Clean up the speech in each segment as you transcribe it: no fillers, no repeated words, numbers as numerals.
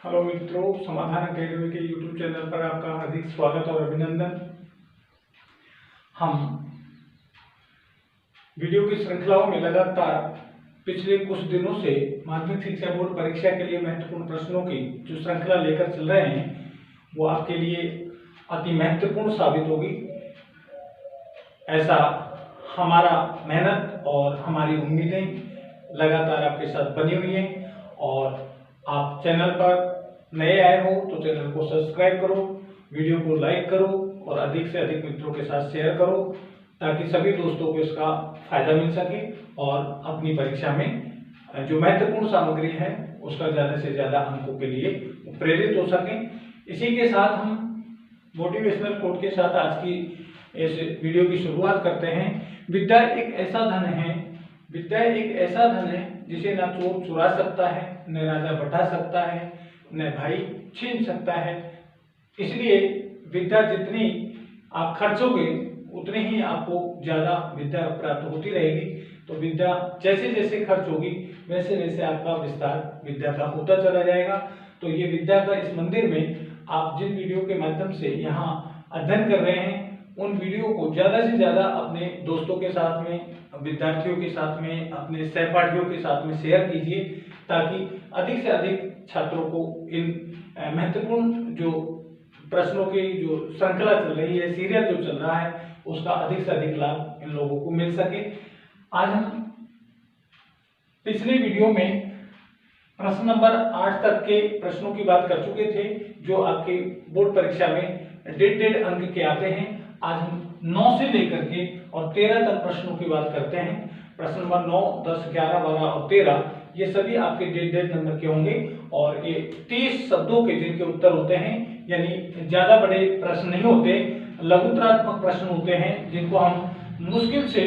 Hello मित्रों, समाधान academy के यूट्यूब चैनल पर आपका हार्दिक स्वागत और अभिनंदन। हम वीडियो की श्रृंखलाओं में लगातार पिछले कुछ दिनों से माध्यमिक शिक्षा बोर्ड परीक्षा के लिए महत्वपूर्ण प्रश्नों की जो श्रृंखला लेकर चल रहे हैं वो आपके लिए अति महत्वपूर्ण साबित होगी। ऐसा हमारा मेहनत और हमारी उम्मीदें लगातार आपके साथ बनी हुई हैं। और आप चैनल पर नए आए हो तो चैनल को सब्सक्राइब करो, वीडियो को लाइक करो और अधिक से अधिक मित्रों के साथ शेयर करो ताकि सभी दोस्तों को इसका फायदा मिल सके और अपनी परीक्षा में जो महत्वपूर्ण सामग्री है उसका ज़्यादा से ज़्यादा अंकों के लिए प्रेरित हो सके। इसी के साथ हम मोटिवेशनल कोट के साथ आज की इस वीडियो की शुरुआत करते हैं। विद्या एक ऐसा धन है, विद्या एक ऐसा धन है जिसे ना चोर चुरा सकता है, न राजा बढ़ा सकता है, न भाई छीन सकता है। इसलिए विद्या जितनी आप खर्चोगे उतनी ही आपको ज्यादा विद्या प्राप्त होती रहेगी। तो विद्या जैसे जैसे खर्च होगी वैसे वैसे आपका विस्तार विद्या का होता चला जाएगा। तो ये विद्या का इस मंदिर में आप जिन वीडियो के माध्यम से यहाँ अध्ययन कर रहे हैं उन वीडियो को ज्यादा से ज्यादा अपने दोस्तों के साथ में, विद्यार्थियों के साथ में, अपने सहपाठियों के साथ में शेयर कीजिए ताकि अधिक से अधिक छात्रों को इन महत्वपूर्ण जो प्रश्नों की जो श्रृंखला चल रही है, सीरियल जो चल रहा है, उसका अधिक से अधिक लाभ इन लोगों को मिल सके। आज हम पिछले वीडियो में प्रश्न नंबर 8 तक के प्रश्नों की बात कर चुके थे जो आपके बोर्ड परीक्षा में डेढ़ अंक के आते हैं। आज हम 9 से लेकर के और 13 तक प्रश्नों की बात करते हैं। प्रश्न नंबर 9, 10, 11, 12 और 13 ये सभी आपके डेढ़ नंबर के होंगे और ये 30 शब्दों के जिनके उत्तर होते हैं, यानी ज्यादा बड़े प्रश्न नहीं होते, लघुतरात्मक प्रश्न होते हैं जिनको हम मुश्किल से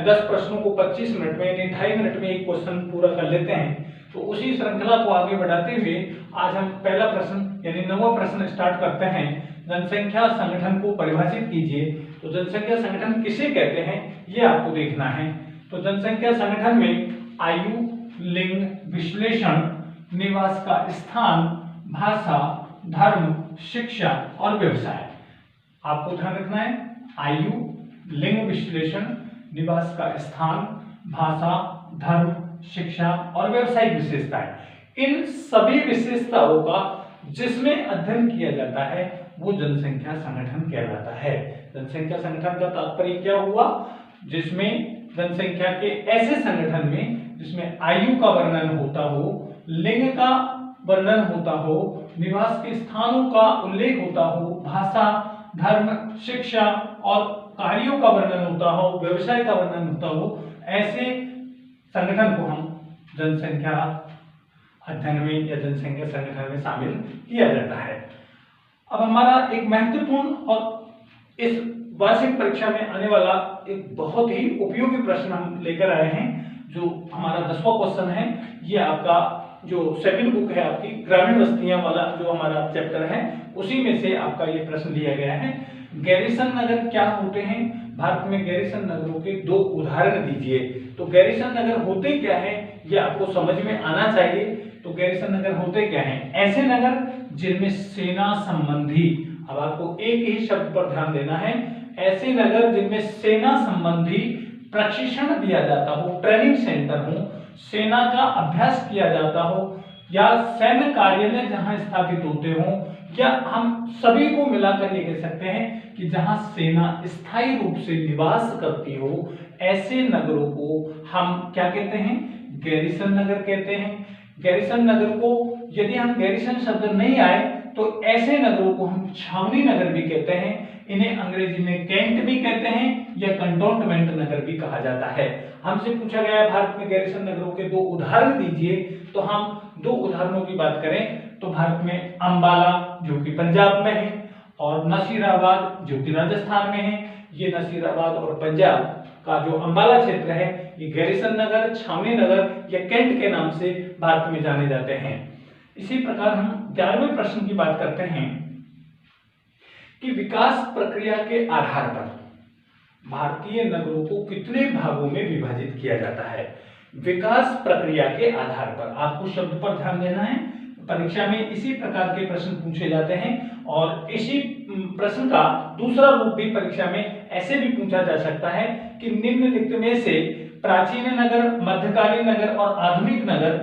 10 प्रश्नों को 25 मिनट में यानी 2.5 मिनट में एक क्वेश्चन पूरा कर लेते हैं। तो उसी श्रृंखला को आगे बढ़ाते हुए आज हम पहला प्रश्न यानी 9वां प्रश्न स्टार्ट करते हैं। जनसंख्या संगठन को परिभाषित कीजिए। तो जनसंख्या संगठन किसे कहते हैं ये आपको देखना है। तो जनसंख्या संगठन में आयु, लिंग, विश्लेषण, निवास का स्थान, भाषा, धर्म, शिक्षा और व्यवसाय आपको ध्यान रखना है। आयु, लिंग, विश्लेषण, निवास का स्थान, भाषा, धर्म, शिक्षा और व्यवसायिक विशेषताएं। इन सभी विशेषताओं का जिसमें अध्ययन किया जाता है वो जनसंख्या संगठन कहलाता है। जनसंख्या संगठन का तात्पर्य क्या हुआ? जिसमें जनसंख्या के ऐसे संगठन में जिसमें आयु का वर्णन होता हो, लिंग का वर्णन होता हो, निवास के स्थानों का उल्लेख होता हो, भाषा, धर्म, शिक्षा और कार्यों का वर्णन होता हो, व्यवसाय का वर्णन होता हो, ऐसे संगठन को हम जनसंख्या अध्ययन में या जनसंख्या संगठन में शामिल किया जाता है। अब हमारा एक महत्वपूर्ण और इस वार्षिक परीक्षा में आने वाला एक बहुत ही उपयोगी प्रश्न हम लेकर आए हैं जो हमारा 10वां क्वेश्चन है। ये आपका जो सेकंड बुक है आपकी ग्रामीण बस्तियां वाला जो हमारा चैप्टर है उसी में से आपका ये प्रश्न लिया गया है। गैरिसन नगर क्या होते हैं? भारत में गैरिसन नगरों के 2 उदाहरण दीजिए। तो गैरिसन नगर होते क्या है ये आपको समझ में आना चाहिए। तो गैरिसन नगर होते क्या हैं? ऐसे नगर जिनमें सेना संबंधी, अब आपको एक ही शब्द पर ध्यान देना है, ऐसे नगर जिनमें सेना संबंधी प्रशिक्षण दिया जाता हो, ट्रेनिंग सेंटर हो, सेना का अभ्यास किया जाता हो या सैन्य कार्यालय जहां स्थापित होते हो, या हम सभी को मिलाकर ये कह सकते हैं कि जहां सेना स्थायी रूप से निवास करती हो, ऐसे नगरों को हम क्या कहते हैं? गैरिसन नगर कहते हैं। गैरिसन नगर को यदि हम गैरिसन शब्द नहीं आए तो ऐसे नगरों को हम छावनी नगर भी कहते हैं। इन्हें अंग्रेजी में कैंट भी कहते हैं या कंटोनमेंट नगर भी कहा जाता है। हमसे पूछा गया भारत में गैरिसन नगरों के 2 उदाहरण दीजिए। तो हम 2 उदाहरणों की बात करें तो भारत में अंबाला जो कि पंजाब में है और नसीराबाद जो कि राजस्थान में है। ये नसीराबाद और पंजाब का जो अंबाला क्षेत्र है ये गैरिसन नगर, छावनी नगर या कैंट के नाम से भारत में जाने जाते हैं। इसी प्रकार हम 11वें प्रश्न की बात करते हैं कि विकास प्रक्रिया के आधार पर भारतीय नगरों को कितने भागों में विभाजित किया जाता है? विकास प्रक्रिया के आधार पर आपको शब्द पर ध्यान देना है। परीक्षा में इसी प्रकार के प्रश्न पूछे जाते हैं और इसी प्रश्न का दूसरा रूप भी परीक्षा में ऐसे भी पूछा जा सकता है कि निम्नलिखित में से प्राचीन नगर, मध्यकालीन नगर और आधुनिक नगर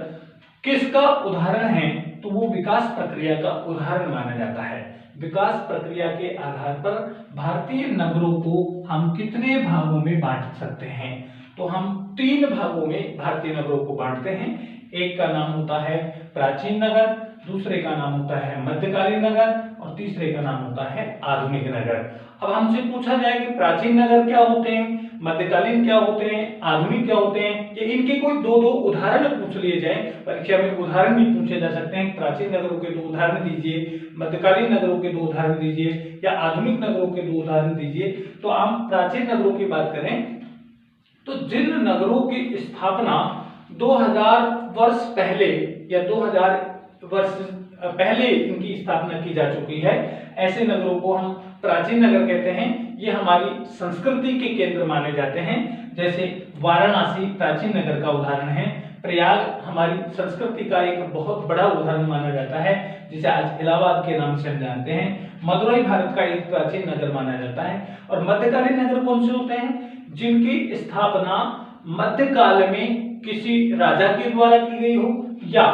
किसका उदाहरण है? तो वो विकास प्रक्रिया का उदाहरण माना जाता है। विकास प्रक्रिया के आधार पर भारतीय नगरों को हम कितने भागों में बांट सकते हैं? तो हम 3 भागों में भारतीय नगरों को बांटते हैं। एक का नाम होता है प्राचीन नगर, दूसरे का नाम होता है मध्यकालीन नगर और तीसरे का नाम होता है आधुनिक नगर। अब हमसे पूछा जाए कि प्राचीन नगर क्या होते हैं, मध्यकालीन क्या होते हैं, आधुनिक क्या होते हैं, या इनके कोई 2 उदाहरण पूछ लिए जाए। परीक्षा में उदाहरण भी पूछे जा सकते हैं। प्राचीन नगरों के 2 उदाहरण दीजिए, मध्यकालीन नगरों के 2 उदाहरण दीजिए या आधुनिक नगरों के 2 उदाहरण दीजिए। तो हम प्राचीन नगरों की बात करें तो जिन नगरों की स्थापना 2000 वर्ष पहले या 2000 वर्ष पहले इनकी स्थापना की जा चुकी है, ऐसे नगरों को हम प्राचीन नगर कहते हैं। ये हमारी संस्कृति के केंद्र माने जाते हैं। जैसे वाराणसी प्राचीन नगर का उदाहरण है, प्रयाग हमारी संस्कृति का एक बहुत बड़ा उदाहरण माना जाता है, जिसे आज इलाहाबाद के नाम से हम जानते हैं। मदुरई भारत का एक प्राचीन नगर माना जाता है। और मध्यकालीन नगर कौन से होते हैं? जिनकी स्थापना मध्यकाल में किसी राजा के द्वारा की गई हो, या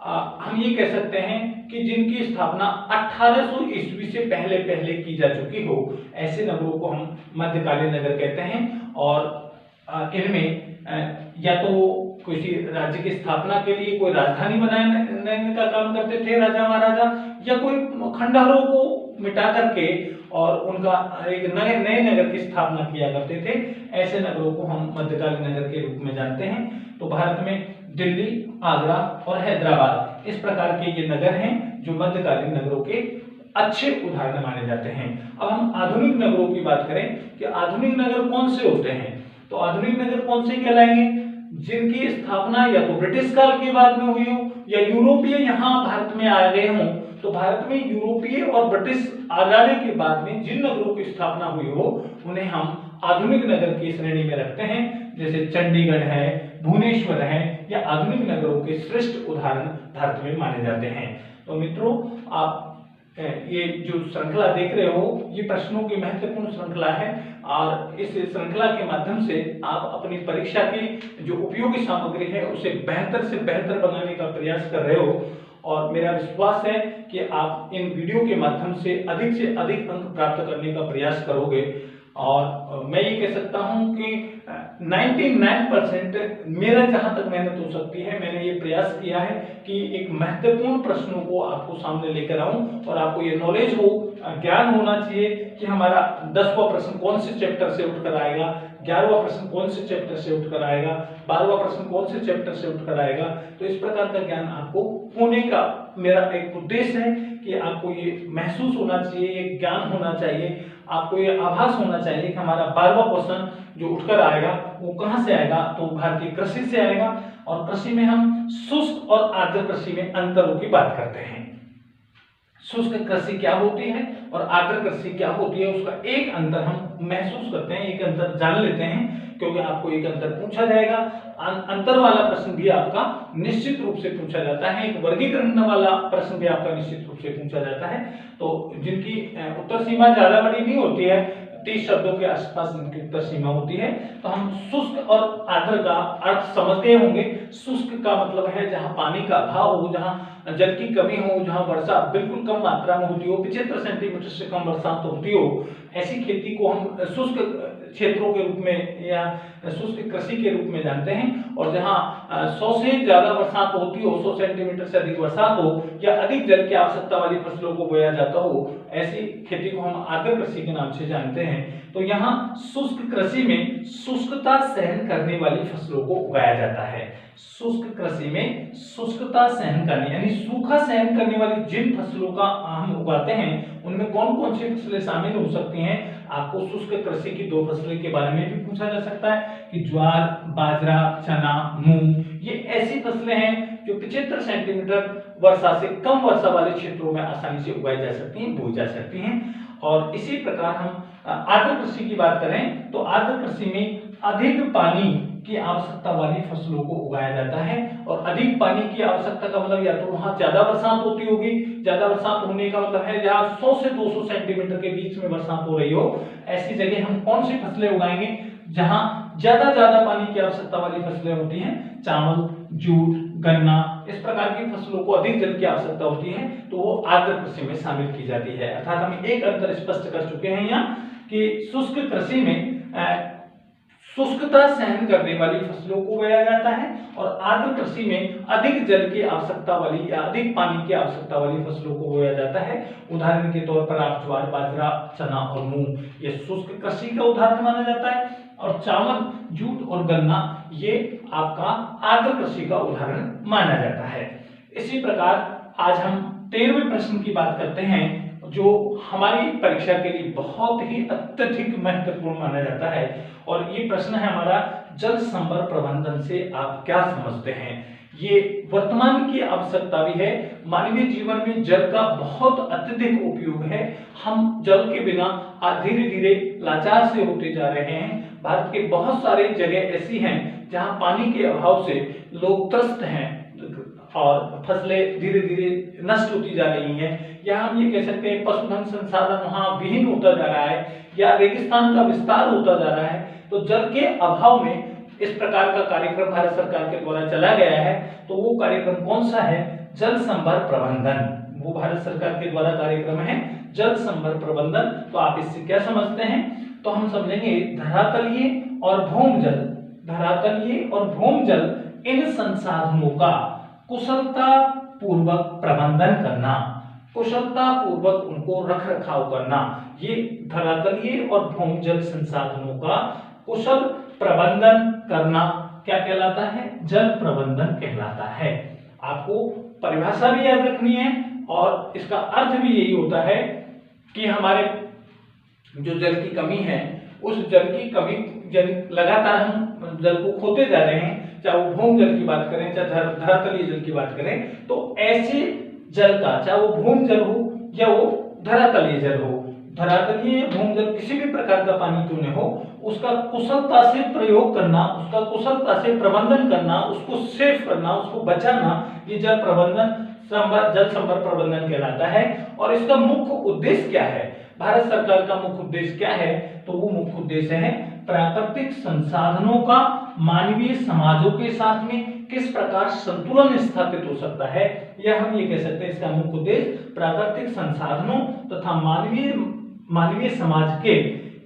हम ये कह सकते हैं कि जिनकी स्थापना 1800 ईस्वी से पहले की जा चुकी हो, ऐसे नगरों को हम मध्यकालीन नगर कहते हैं। और इनमें या तो किसी राज्य की स्थापना के लिए कोई राजधानी बनाने का काम करते थे राजा महाराजा, या कोई खंडहरों को मिटा करके और उनका एक नए नगर की स्थापना किया करते थे। ऐसे नगरों को हम मध्यकालीन नगर के रूप में जानते हैं। तो भारत में दिल्ली, आगरा और हैदराबाद इस प्रकार के ये नगर हैं जो मध्यकालीन नगरों के अच्छे उदाहरण माने जाते हैं। अब हम आधुनिक नगरों की बात करें कि आधुनिक नगर कौन से होते हैं, तो आधुनिक नगर कौन से कहलाएंगे? जिनकी स्थापना या तो ब्रिटिश काल के बाद में हुई हो या यूरोपीय यहाँ भारत में आ गए हों। तो भारत में यूरोपीय और ब्रिटिश आ जाने के बाद में जिन नगरों की स्थापना हुई हो, उन्हें हम आधुनिक नगर की श्रेणी में रखते हैं। जैसे चंडीगढ़ है, भुवनेश्वर है, या आधुनिक नगरों के श्रेष्ठ उदाहरण भारत में माने जाते हैं। तो मित्रों, आप ये जो श्रृंखला देख रहे हो, ये प्रश्नों की महत्वपूर्ण श्रृंखला है और इस श्रृंखला के माध्यम से आप अपनी परीक्षा की जो उपयोगी सामग्री है उसे बेहतर से बेहतर बनाने का प्रयास कर रहे हो। और मेरा विश्वास है कि आप इन वीडियो के माध्यम से अधिक अंक प्राप्त करने का प्रयास करोगे। और मैं ये कह सकता हूं कि 99% मेरा जहां तक मेहनत हो सकती है, मैंने ये प्रयास किया है कि एक महत्वपूर्ण प्रश्नों को आपको सामने लेकर आऊं और आपको ये नॉलेज हो, ज्ञान होना चाहिए कि हमारा 10वां प्रश्न कौन से चैप्टर से उठकर आएगा, 11वां प्रश्न कौन से चैप्टर से उठकर आएगा, 12वां प्रश्न कौन से चैप्टर से उठकर आएगा। तो इस प्रकार का ज्ञान आपको होने का मेरा एक उद्देश्य है कि आपको ये महसूस होना चाहिए, ये ज्ञान होना चाहिए, आपको ये आभास होना चाहिए कि हमारा 12वां क्वेश्चन जो उठकर आएगा वो कहां से आएगा, तो भारतीय कृषि से आएगा। और कृषि में हम शुष्क और आर्द्र कृषि में अंतरों की बात करते हैं। शुष्क कृषि क्या होती है और आर्द्र कृषि क्या होती है, उसका एक अंतर हम महसूस करते हैं, एक अंतर जान लेते हैं, क्योंकि आपको एक अंतर पूछा जाएगा। अंतर वाला प्रश्न भी आपका निश्चित रूप से पूछा जाता है, एक वर्गीकरण वाला प्रश्न भी आपका निश्चित रूप से पूछा जाता है। तो जिनकी उत्तर सीमा ज्यादा बड़ी नहीं होती है, 30 शब्दों के आसपास इनकी उत्तर सीमा होती है। तो हम शुष्क और आर्द्र का अर्थ समझते होंगे। शुष्क का मतलब है जहां पानी का अभाव हो, जहां जल की कमी हो, जहां वर्षा बिल्कुल कम मात्रा में होती हो, 75 सेंटीमीटर से कम बरसात होती हो, ऐसी खेती को हम शुष्क क्षेत्रों के रूप में या शुष्क कृषि के रूप में जानते हैं। और जहां 100 से ज्यादा बरसात होती हो, 100 सेंटीमीटर से अधिक बरसात हो या अधिक जल की आवश्यकता वाली फसलों को बोया जाता हो, ऐसी खेती को हम आर्द्र कृषि के नाम से जानते हैं। तो यहाँ शुष्क कृषि में शुष्कता सहन करने वाली फसलों को उगाया जाता है। शुष्क कृषि में शुष्कता सहन करने यानी सूखा सहन करने वाली जिन फसलों का हम उगाते हैं, उनमें कौन कौन सी फसलें शामिल हो सकती हैं। आपको शुष्क कृषि की 2 फसलों के बारे में भी पूछा जा सकता है कि ज्वार, बाजरा, चना, मूंग, ये ऐसी फसलें हैं जो 75 सेंटीमीटर वर्षा से कम वर्षा वाले क्षेत्रों में आसानी से उगाई जा सकती हैं, बोई जा सकती हैं। और इसी प्रकार हम आर्द्र कृषि की बात करें तो आर्द्र कृषि में अधिक पानी की आवश्यकता वाली फसलों को उगाया जाता है। और अधिक पानी की आवश्यकता का मतलब या तो वहां ज्यादा बरसात होती होगी, ज्यादा बरसात होने का मतलब है जहां 100 से 200 सेंटीमीटर के बीच में बरसात हो रही हो, ऐसी जगह हम कौन सी फसलें उगाएंगे जहां ज्यादा पानी की आवश्यकता वाली फसलें होती हैं, चावल, जूट, गन्ना, इस प्रकार की फसलों को अधिक जल की आवश्यकता होती है, तो वो आर्द्र कृषि में शामिल की जाती है। अर्थात हम एक अंतर स्पष्ट कर चुके हैं यहाँ कि शुष्क कृषि में शुष्कता सहन करने वाली फसलों को बोया जाता है और आर्द्र कृषि में अधिक जल की आवश्यकता वाली या अधिक पानी की आवश्यकता वाली फसलों को बोया जाता है। उदाहरण के तौर पर आप ज्वार, बाजरा, चना और मूंग, ये शुष्क कृषि का उदाहरण माना जाता है, और चावल, जूट और गन्ना ये आपका आर्द्र कृषि का उदाहरण माना जाता है। इसी प्रकार आज हम 13वें प्रश्न की बात करते हैं, जो हमारी परीक्षा के लिए बहुत ही अत्यधिक महत्वपूर्ण माना जाता है, और ये प्रश्न है हमारा, जल संभर प्रबंधन से आप क्या समझते हैं। ये वर्तमान की आवश्यकता भी है, मानवीय जीवन में जल का बहुत अत्यधिक उपयोग है। हम जल के बिना धीरे धीरे लाचार से होते जा रहे हैं। भारत के बहुत सारे जगह ऐसी हैं जहां पानी के अभाव से लोग त्रस्त हैं और फसलें धीरे धीरे नष्ट होती जा रही हैं, या हम ये कह सकते हैं पशुधन संसाधन वहां विहीन होता जा रहा है, या रेगिस्तान का विस्तार होता जा रहा है। तो जल के अभाव में इस प्रकार का कार्यक्रम भारत सरकार के द्वारा चला गया है। तो वो कार्यक्रम कौन सा है? जल संभर प्रबंधन। वो भारत सरकार के द्वारा कार्यक्रम है जल संभर प्रबंधन। तो आप इससे क्या समझते हैं? तो हम समझेंगे धरातलीय और भूमजल, धरातलीय और भूमजल इन संसाधनों का कुशलता पूर्वक प्रबंधन करना, कुशलता पूर्वक उनको रख रखाव करना, ये धरातलीय और भूमजल संसाधनों का कुशल प्रबंधन करना क्या कहलाता है? जल प्रबंधन कहलाता है। आपको परिभाषा भी याद रखनी है और इसका अर्थ भी यही होता है कि हमारे जो जल की कमी है, उस जल की कमी लगातार हम जल को खोते जा रहे हैं, चाहे वो भूम जल की बात करें, चाहे धरातलीय जल की बात करें, तो ऐसे जल का, चाहे वो भूम जल हो या वो धरातलीय जल हो, धरातलीय भूम जल किसी भी प्रकार का पानी क्यों न हो, उसका कुशलता से प्रयोग करना, उसका कुशलता से प्रबंधन करना, उसको सेव करना, उसको बचाना, ये जल प्रबंधन जल संभर प्रबंधन कहलाता है। और इसका मुख्य उद्देश्य क्या है? भारत सरकार का मुख्य उद्देश्य क्या है? तो वो मुख्य उद्देश्य है प्राकृतिक संसाधनों का मानवीय समाजों के साथ में किस प्रकार संतुलन स्थापित हो सकता है, यह हम ये कह सकते हैं। इसका मुख्य उद्देश्य प्राकृतिक संसाधनों तथा मानवीय समाज के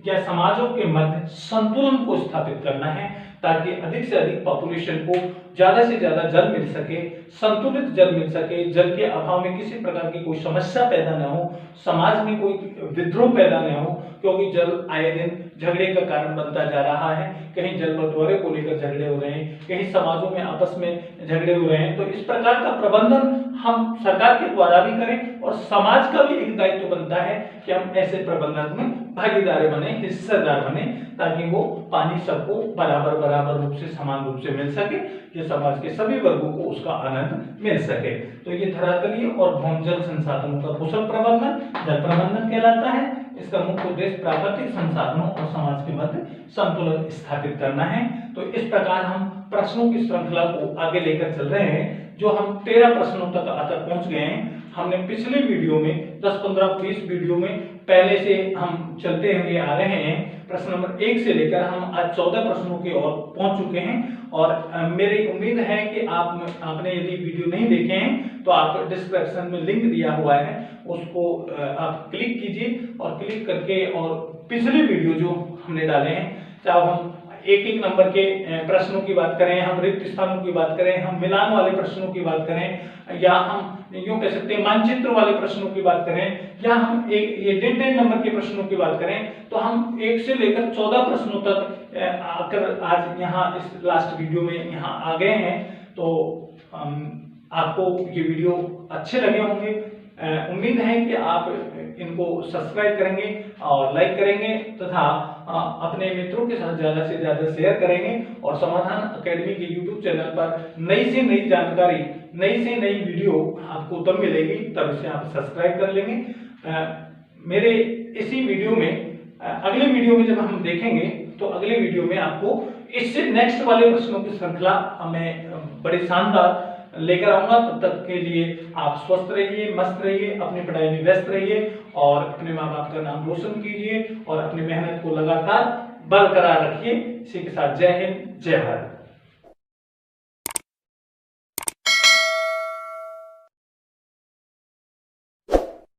या समाजों के मध्य संतुलन को स्थापित करना है, ताकि अधिक से अधिक पॉपुलेशन को ज्यादा से ज्यादा जल मिल सके, संतुलित जल मिल सके, जल के अभाव में किसी प्रकार की कोई समस्या पैदा न हो, समाज में कोई विद्रोह पैदा न हो, क्योंकि जल आए दिन झगड़े का कारण बनता जा रहा है। कहीं जल बंटवारे को लेकर झगड़े हो रहे हैं, कहीं समाजों में आपस में झगड़े हो रहे हैं। तो इस प्रकार का प्रबंधन हम सरकार के द्वारा भी करें और समाज का भी एक दायित्व बनता है कि हम ऐसे प्रबंधन में भागीदार बने, हिस्सेदार बने, ताकि वो पानी सबको बराबर रूप से, समान रूप से मिल सके, ये समाज के सभी वर्गों को उसका आनंद मिल सके। तो ये धरातलीय और भूमजल संसाधनों का कुशल प्रबंधन जल प्रबंधन कहलाता है। इसका मुख्य उद्देश्य प्राकृतिक संसाधनों और समाज के मध्य संतुलन स्थापित करना है। तो इस प्रकार हम प्रश्नों की श्रृंखला को आगे लेकर चल रहे हैं, जो हम 13 प्रश्नों तक आकर पहुंच गए हैं। हमने पिछले वीडियो में 10, 15, 20 वीडियो में पहले से हम चलते हुए आ रहे हैं। प्रश्न नंबर 1 से लेकर हम आज 14 प्रश्नों की ओर पहुंच चुके हैं। और मेरी उम्मीद है कि आपने यदि वीडियो नहीं देखे हैं तो आप डिस्क्रिप्शन में लिंक दिया हुआ है, उसको आप क्लिक कीजिए और क्लिक करके और पिछले वीडियो जो हमने डाले हैं, चाहे हम एक नंबर के प्रश्नों की बात करें, हम रिक्त स्थानों की बात करें, हम मिलान वाले प्रश्नों की बात करें, या हम यूं कह सकते हैं मानचित्र वाले प्रश्नों की बात करें, या हम ये 1.5 नंबर के प्रश्नों की बात करें, तो हम 1 से लेकर 14 प्रश्नों तक आकर आज यहाँ इस लास्ट वीडियो में यहाँ आ गए हैं। तो आपको ये वीडियो अच्छे लगे होंगे। उम्मीद है कि आप इनको सब्सक्राइब करेंगे और लाइक करेंगे तथा अपने मित्रों के साथ ज्यादा से ज्यादा शेयर करेंगे, और समाधान एकेडमी के YouTube चैनल पर नई से नई जानकारी, नई से नई वीडियो आपको तब मिलेगी, तब इसे आप सब्सक्राइब कर लेंगे। मेरे इसी वीडियो में अगले वीडियो में जब हम देखेंगे तो अगले वीडियो में आपको इससे नेक्स्ट वाले प्रश्नों की श्रृंखला हमें बड़े शानदार लेकर आऊंगा। तब तक के लिए आप स्वस्थ रहिए, मस्त रहिए, अपनी पढ़ाई में व्यस्त रहिए और अपने माँ बाप का नाम रोशन कीजिए और अपनी मेहनत को लगातार बरकरार रखिए। इसी के साथ जय हिंद, जय भारत।